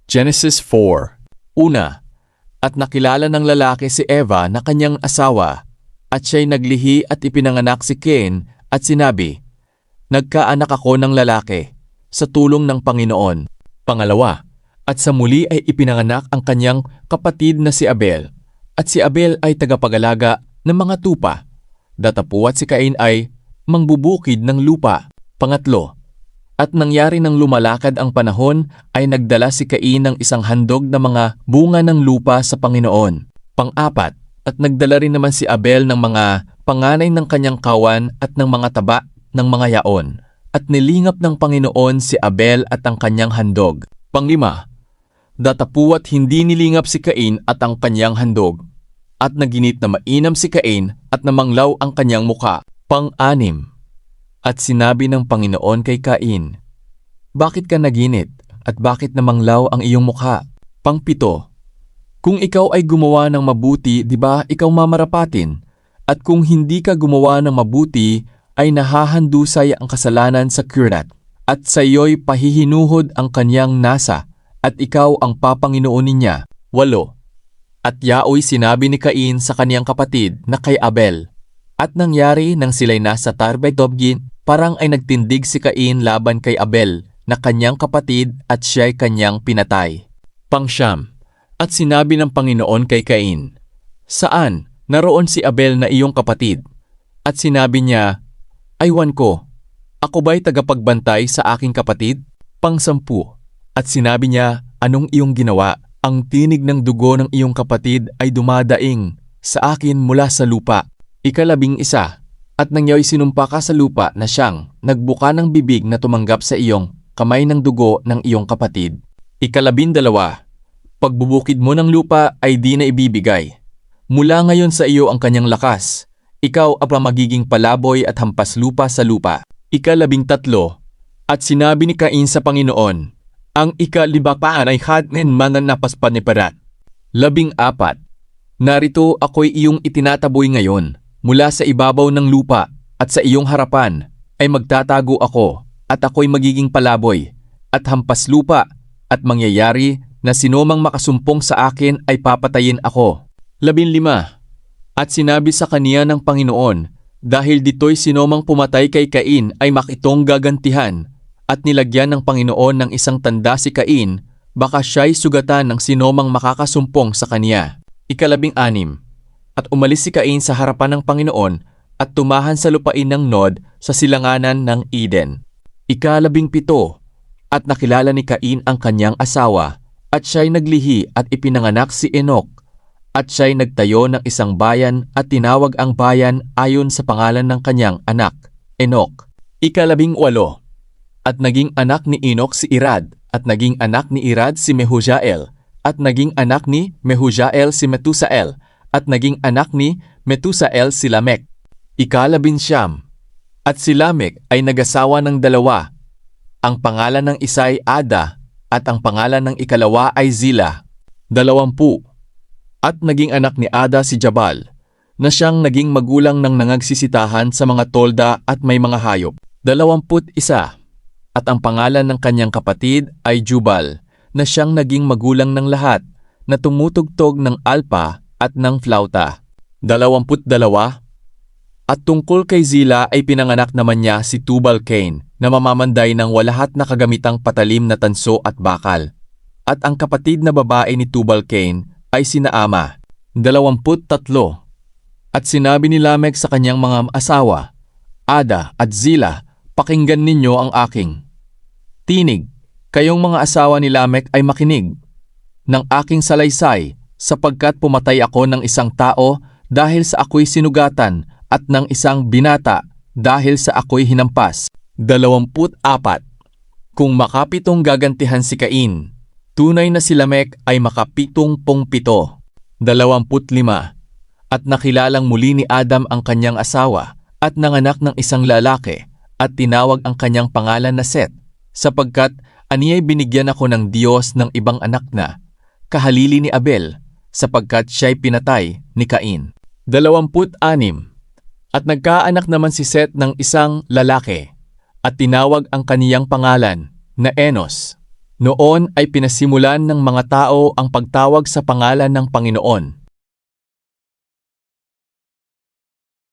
Genesis 4. Una, at nakilala ng lalaki si Eva na kanyang asawa, at siya'y naglihi at ipinanganak si Cain at sinabi, "Nagkaanak ako ng lalaki, sa tulong ng Panginoon." Pangalawa, at sa muli ay ipinanganak ang kanyang kapatid na si Abel, at si Abel ay tagapag-alaga ng mga tupa, datapuat si Cain ay mangbubukid ng lupa. Pangatlo, at nangyari nang lumalakad ang panahon ay nagdala si Cain ng isang handog na mga bunga ng lupa sa Panginoon. Pang-apat, at nagdala rin naman si Abel ng mga panganay ng kanyang kawan at ng mga taba ng mga yaon. At nilingap ng Panginoon si Abel at ang kanyang handog. Panglima, datapuat hindi nilingap si Cain at ang kanyang handog. At naginit na mainam si Cain at namanglaw ang kanyang muka. Pang-anim, at sinabi ng Panginoon kay Cain, "Bakit ka naginit at bakit namanglaw ang iyong mukha?" Pang-pito, kung ikaw ay gumawa ng mabuti, di ba ikaw mamarapatin? At kung hindi ka gumawa ng mabuti, ay nahahandusay ang kasalanan sa Kirat, at sa iyo'y pahihinuhod ang kanyang nasa, at ikaw ang papanginoon niya. 8. At yaoy sinabi ni Cain sa kaniyang kapatid na kay Abel, at nangyari nang sila'y nasa Tarbet-Dobgin, parang ay nagtindig si Cain laban kay Abel na kanyang kapatid at siya'y kanyang pinatay. Pang-siyam, at sinabi ng Panginoon kay Cain, "Saan naroon si Abel na iyong kapatid?" At sinabi niya, "Aywan ko, ako ba'y tagapagbantay sa aking kapatid?" Pang-sampu, at sinabi niya, "Anong iyong ginawa? Ang tinig ng dugo ng iyong kapatid ay dumadaing sa akin mula sa lupa." 11, at nangyaoy sinumpa ka sa lupa na siyang nagbuka ng bibig na tumanggap sa iyong kamay ng dugo ng iyong kapatid. 12, pagbubukid mo ng lupa ay di na ibibigay. Mula ngayon sa iyo ang kanyang lakas. Ikaw ang magiging palaboy at hampas lupa sa lupa. 13, at sinabi ni Cain sa Panginoon, "Ang ikalibapaan ay hadnen mananapas paniparat." 14, narito ako'y iyong itinataboy ngayon. Mula sa ibabaw ng lupa at sa iyong harapan ay magtatago ako at ako'y magiging palaboy at hampas lupa at mangyayari na sinumang makasumpong sa akin ay papatayin ako. 15, at sinabi sa kaniya ng Panginoon, dahil dito'y sinumang pumatay kay Cain ay makitong gagantihan, at nilagyan ng Panginoon ng isang tanda si Cain, baka siya'y sugatan ng sinumang makakasumpong sa kaniya. 16, at umalis si Cain sa harapan ng Panginoon at tumahan sa lupain ng Nod sa silanganan ng Eden. 17, at nakilala ni Cain ang kanyang asawa, at siya'y naglihi at ipinanganak si Enoch, at siya'y nagtayo ng isang bayan at tinawag ang bayan ayon sa pangalan ng kanyang anak, Enoch. 18, at naging anak ni Enoch si Irad, at naging anak ni Irad si Mehujael, at naging anak ni Mehujael si Metusael, at naging anak ni Metusael si Lamech. 19, at si Lamech ay nag-asawa ng dalawa. Ang pangalan ng isa ay Ada, at ang pangalan ng ikalawa ay Zila. 20, at naging anak ni Ada si Jabal, na siyang naging magulang ng nangagsisitahan sa mga tolda at may mga hayop. 21, at ang pangalan ng kanyang kapatid ay Jubal, na siyang naging magulang ng lahat, na tumutugtog ng alpa at ng flauta. 22, at tungkol kay Zila ay pinanganak naman niya si Tubal-Cain, na mamamanday ng walahat na kagamitang patalim na tanso at bakal. At ang kapatid na babae ni Tubal-Cain ay si Naama. 23, at sinabi ni Lamech sa kanyang mga asawa, "Ada at Zila, pakinggan ninyo ang aking tinig. Kayong mga asawa ni Lamech ay makinig ng aking salaysay, sapagkat pumatay ako ng isang tao dahil sa ako'y sinugatan at ng isang binata dahil sa ako'y hinampas." 24, kung makapitong gagantihan si Cain, tunay na si Lamech ay makapitong-pung-pito. 25, at nakilalang muli ni Adam ang kanyang asawa at nanganak ng isang lalaki at tinawag ang kanyang pangalan na Seth, sapagkat aniya'y binigyan ako ng Diyos ng ibang anak na kahalili ni Abel, sapagkat siya'y pinatay ni Cain. 26, at nagkaanak naman si Seth ng isang lalaki, at tinawag ang kaniyang pangalan na Enos. Noon ay pinasimulan ng mga tao ang pagtawag sa pangalan ng Panginoon.